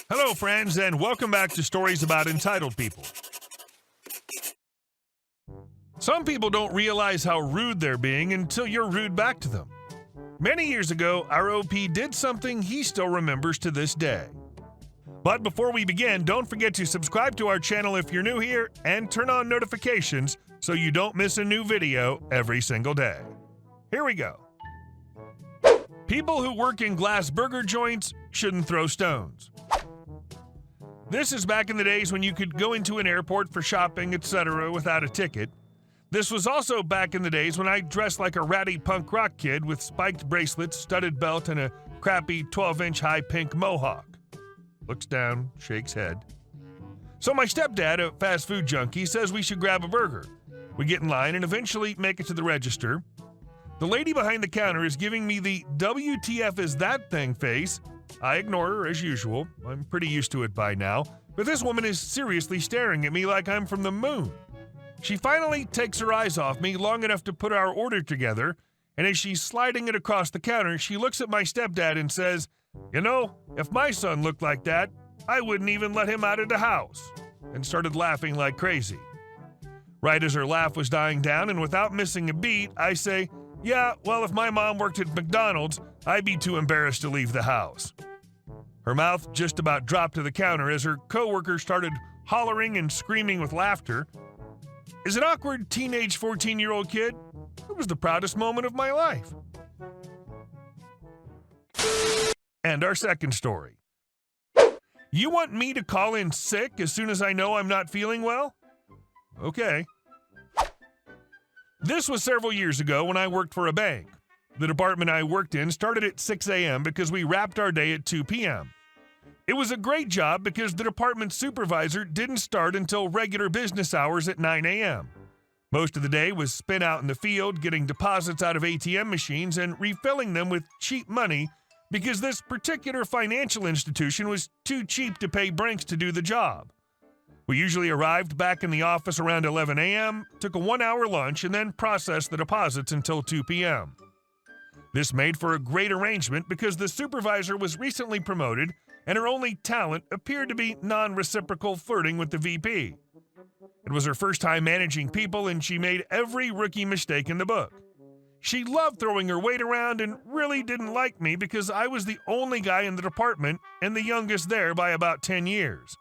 Hello, friends, and welcome back to Stories About Entitled People. Some people don't realize how rude they're being until you're rude back to them. Many years ago, our OP did something he still remembers to this day. But before we begin, don't forget to subscribe to our channel if you're new here and turn on notifications so you don't miss a new video every single day. Here we go. People who work in glass burger joints shouldn't throw stones. This is back in the days when you could go into an airport for shopping, etc. without a ticket. This was also back in the days when I dressed like a ratty punk rock kid with spiked bracelets, studded belt, and a crappy 12-inch high pink mohawk. Looks down, shakes head. So my stepdad, a fast food junkie, says we should grab a burger. We get in line and eventually make it to the register. The lady behind the counter is giving me the WTF is that thing face. I ignore her as usual. I'm pretty used to it by now. But this woman is seriously staring at me like I'm from the moon. She finally takes her eyes off me long enough to put our order together, and as she's sliding it across the counter, she looks at my stepdad and says, "You know, if my son looked like that, I wouldn't even let him out of the house," and started laughing like crazy. Right as her laugh was dying down, and without missing a beat, I say, "Yeah, well, if my mom worked at McDonald's, I'd be too embarrassed to leave the house." Her mouth just about dropped to the counter as her coworker started hollering and screaming with laughter. As an awkward teenage 14-year-old kid, it was the proudest moment of my life. And our second story. You want me to call in sick as soon as I know I'm not feeling well? Okay. This was several years ago when I worked for a bank. The department I worked in started at 6 a.m. because we wrapped our day at 2 p.m. It was a great job because the department supervisor didn't start until regular business hours at 9 a.m. Most of the day was spent out in the field getting deposits out of ATM machines and refilling them with cheap money because this particular financial institution was too cheap to pay Brinks to do the job. We usually arrived back in the office around 11 a.m., took a 1-hour lunch, and then processed the deposits until 2 p.m. This made for a great arrangement because the supervisor was recently promoted and her only talent appeared to be non-reciprocal flirting with the VP. It was her first time managing people and she made every rookie mistake in the book. She loved throwing her weight around and really didn't like me because I was the only guy in the department and the youngest there by about 10 years.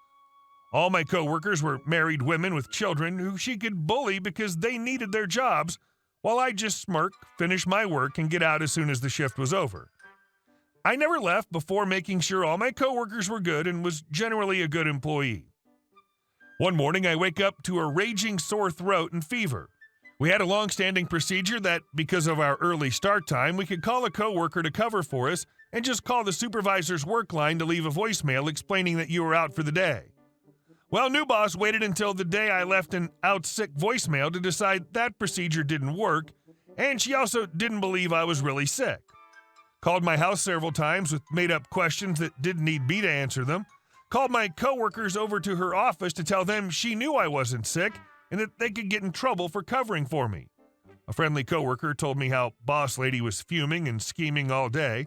All my coworkers were married women with children who she could bully because they needed their jobs, while I just smirk, finish my work, and get out as soon as the shift was over. I never left before making sure all my coworkers were good and was generally a good employee. One morning, I wake up to a raging sore throat and fever. We had a long-standing procedure that, because of our early start time, we could call a coworker to cover for us and just call the supervisor's work line to leave a voicemail explaining that you were out for the day. Well, new boss waited until the day I left an out sick voicemail to decide that procedure didn't work, and she also didn't believe I was really sick. Called my house several times with made-up questions that didn't need me to answer them. Called my coworkers over to her office to tell them she knew I wasn't sick and that they could get in trouble for covering for me. A friendly coworker told me how boss lady was fuming and scheming all day.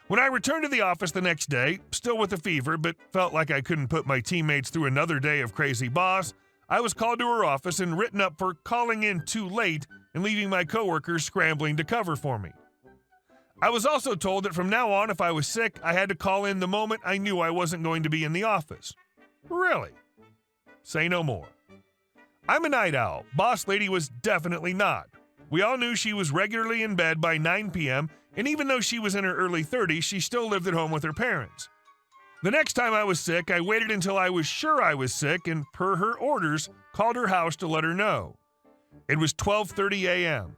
When I returned to the office the next day, still with a fever, but felt like I couldn't put my teammates through another day of crazy boss, I was called to her office and written up for calling in too late and leaving my coworkers scrambling to cover for me. I was also told that from now on, if I was sick, I had to call in the moment I knew I wasn't going to be in the office. Really? Say no more. I'm a night owl. Boss lady was definitely not. We all knew she was regularly in bed by 9 p.m., and even though she was in her early 30s, she still lived at home with her parents. The next time I was sick, I waited until I was sure I was sick and, per her orders, called her house to let her know. It was 12:30 a.m.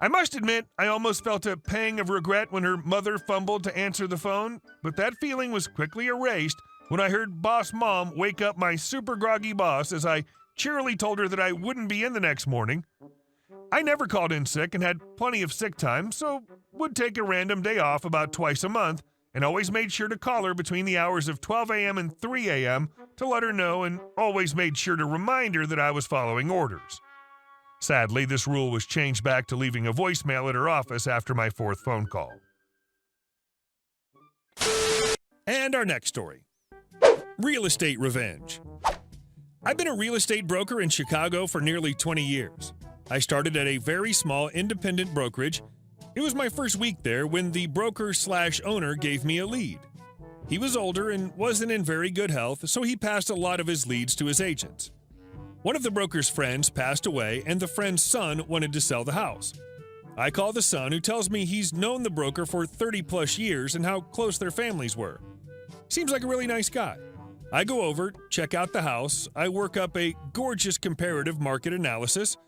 I must admit, I almost felt a pang of regret when her mother fumbled to answer the phone, but that feeling was quickly erased when I heard boss mom wake up my super groggy boss as I cheerily told her that I wouldn't be in the next morning. I never called in sick and had plenty of sick time, so would take a random day off about twice a month and always made sure to call her between the hours of 12 a.m. and 3 a.m. to let her know and always made sure to remind her that I was following orders. Sadly, this rule was changed back to leaving a voicemail at her office after my 4th phone call. And our next story. Real estate revenge. I've been a real estate broker in Chicago for nearly 20 years. I started at a very small independent brokerage. It was my first week there when the broker/owner gave me a lead. He was older and wasn't in very good health, so he passed a lot of his leads to his agents. One of the broker's friends passed away, and the friend's son wanted to sell the house. I call the son, who tells me he's known the broker for 30-plus years and how close their families were. Seems like a really nice guy. I go over, check out the house. I work up a gorgeous comparative market analysis.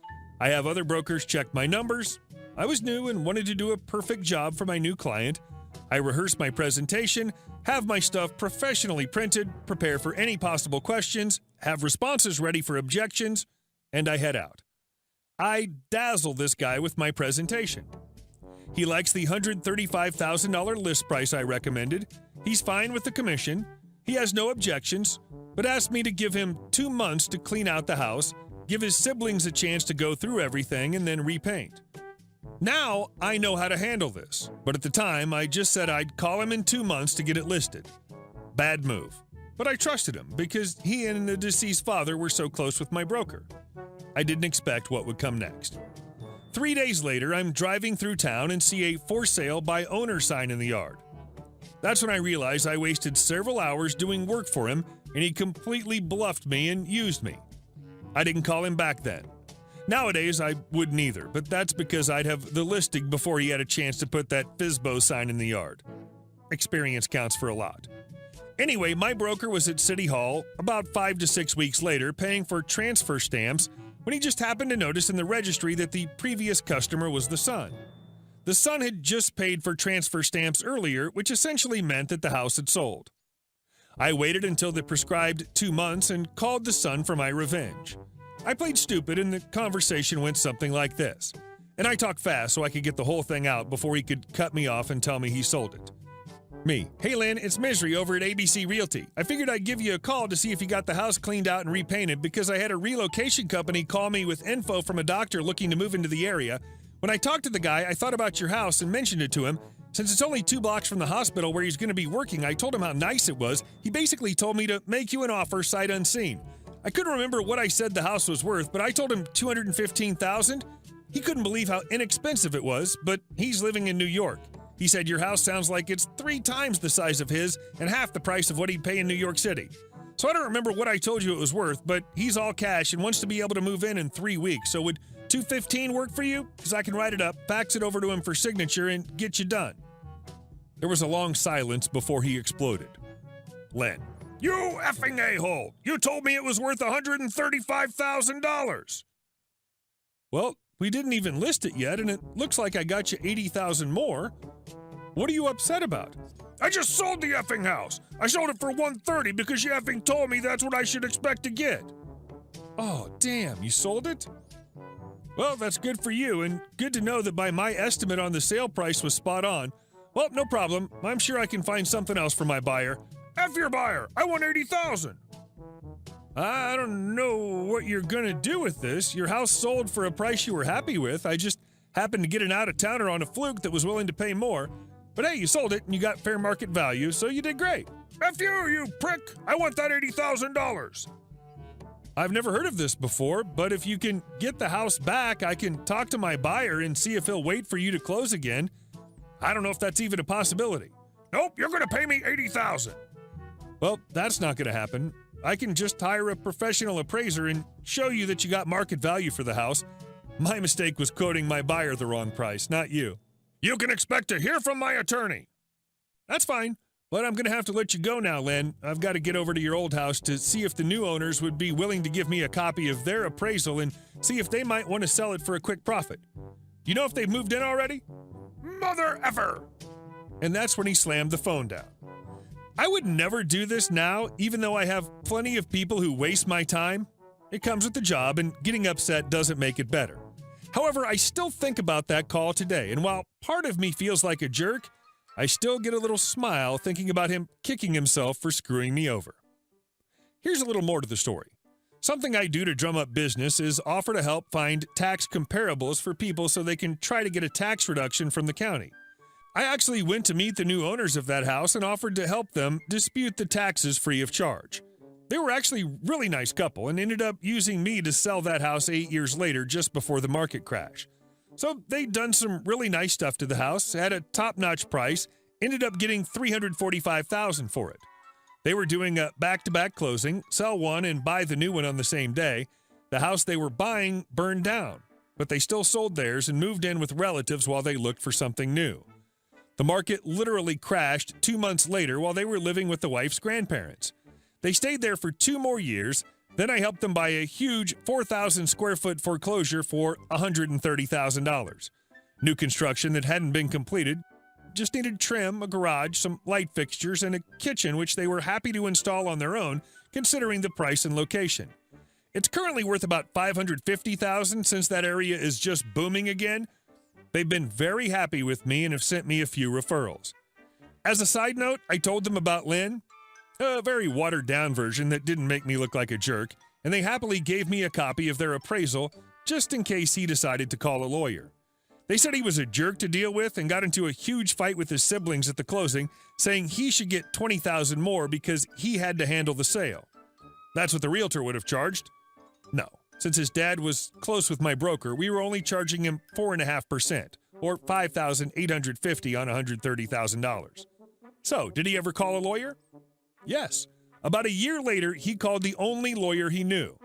I have other brokers check my numbers. I was new and wanted to do a perfect job for my new client. I rehearse my presentation, have my stuff professionally printed, prepare for any possible questions, have responses ready for objections, and I head out. I dazzle this guy with my presentation. He likes the $135,000 list price I recommended. He's fine with the commission. He has no objections, but asked me to give him 2 months to clean out the house, give his siblings a chance to go through everything, and then repaint. Now I know how to handle this, but at the time I just said I'd call him in 2 months to get it listed. Bad move. But I trusted him because he and the deceased father were so close with my broker. I didn't expect what would come next. 3 days later, I'm driving through town and see a for sale by owner sign in the yard. That's when I realized I wasted several hours doing work for him, and he completely bluffed me and used me. I didn't call him back then. Nowadays, I wouldn't either, but that's because I'd have the listing before he had a chance to put that Fizbo sign in the yard. Experience counts for a lot. Anyway, my broker was at City Hall about 5 to 6 weeks later paying for transfer stamps when he just happened to notice in the registry that the previous customer was the son. The son had just paid for transfer stamps earlier, which essentially meant that the house had sold. I waited until the prescribed 2 months and called the son for my revenge. I played stupid and the conversation went something like this. And I talked fast so I could get the whole thing out before he could cut me off and tell me he sold it. Me: "Hey Lynn, it's Misery over at ABC Realty. I figured I'd give you a call to see if you got the house cleaned out and repainted because I had a relocation company call me with info from a doctor looking to move into the area. When I talked to the guy, I thought about your house and mentioned it to him. Since it's only 2 blocks from the hospital where he's going to be working, I told him how nice it was. He basically told me to make you an offer sight unseen. I couldn't remember what I said the house was worth, but I told him $215,000. He couldn't believe how inexpensive it was, but he's living in New York. He said your house sounds like it's 3 times the size of his and half the price of what he'd pay in New York City. So I don't remember what I told you it was worth, but he's all cash and wants to be able to move in 3 weeks. So would $215 work for you? Because I can write it up, fax it over to him for signature, and get you done." There was a long silence before he exploded. Len: "You effing a-hole! You told me it was worth $135,000! Well, we didn't even list it yet, and it looks like I got you $80,000 more. What are you upset about?" "I just sold the effing house! I sold it for $130 because you effing told me that's what I should expect to get." "Oh, damn, you sold it?" "Well, that's good for you, and good to know that by my estimate on the sale price was spot on. Well, no problem. I'm sure I can find something else for my buyer." "F your buyer! I want $80,000! "I don't know what you're gonna do with this. Your house sold for a price you were happy with. I just happened to get an out-of-towner on a fluke that was willing to pay more. But hey, you sold it and you got fair market value, so you did great." "F you prick! I want that $80,000! "I've never heard of this before, but if you can get the house back, I can talk to my buyer and see if he'll wait for you to close again. I don't know if that's even a possibility." "Nope, you're gonna pay me $80,000! "Well, that's not gonna happen. I can just hire a professional appraiser and show you that you got market value for the house. My mistake was quoting my buyer the wrong price, not you." "You can expect to hear from my attorney." "That's fine, but I'm going to have to let you go now, Len. I've got to get over to your old house to see if the new owners would be willing to give me a copy of their appraisal and see if they might want to sell it for a quick profit. You know if they've moved in already?" "Mother effer!" And that's when he slammed the phone down. I would never do this now, even though I have plenty of people who waste my time. It comes with the job, and getting upset doesn't make it better. However, I still think about that call today, and while part of me feels like a jerk, I still get a little smile thinking about him kicking himself for screwing me over. Here's a little more to the story. Something I do to drum up business is offer to help find tax comparables for people so they can try to get a tax reduction from the county. I actually went to meet the new owners of that house and offered to help them dispute the taxes free of charge. They were actually a really nice couple and ended up using me to sell that house 8 years later just before the market crash. So they'd done some really nice stuff to the house at a top-notch price, ended up getting $345,000 for it. They were doing a back-to-back closing, sell one and buy the new one on the same day. The house they were buying burned down, but they still sold theirs and moved in with relatives while they looked for something new. The market literally crashed 2 months later while they were living with the wife's grandparents. They stayed there for 2 more years. Then I helped them buy a huge 4,000 square foot foreclosure for $130,000. New construction that hadn't been completed, just needed trim, a garage, some light fixtures, and a kitchen which they were happy to install on their own considering the price and location. It's currently worth about $550,000 since that area is just booming again. They've been very happy with me and have sent me a few referrals. As a side note, I told them about Lynn, a very watered-down version that didn't make me look like a jerk, and they happily gave me a copy of their appraisal just in case he decided to call a lawyer. They said he was a jerk to deal with and got into a huge fight with his siblings at the closing, saying he should get $20,000 more because he had to handle the sale. That's what the realtor would have charged? No. Since his dad was close with my broker, we were only charging him 4.5%, or $5,850 on $130,000. So, did he ever call a lawyer? Yes. About a year later, he called the only lawyer he knew,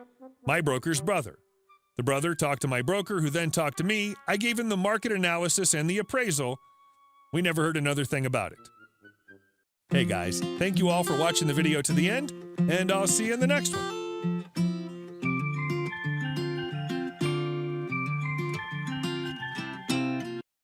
my broker's brother. The brother talked to my broker, who then talked to me. I gave him the market analysis and the appraisal. We never heard another thing about it. Hey guys, thank you all for watching the video to the end, and I'll see you in the next one.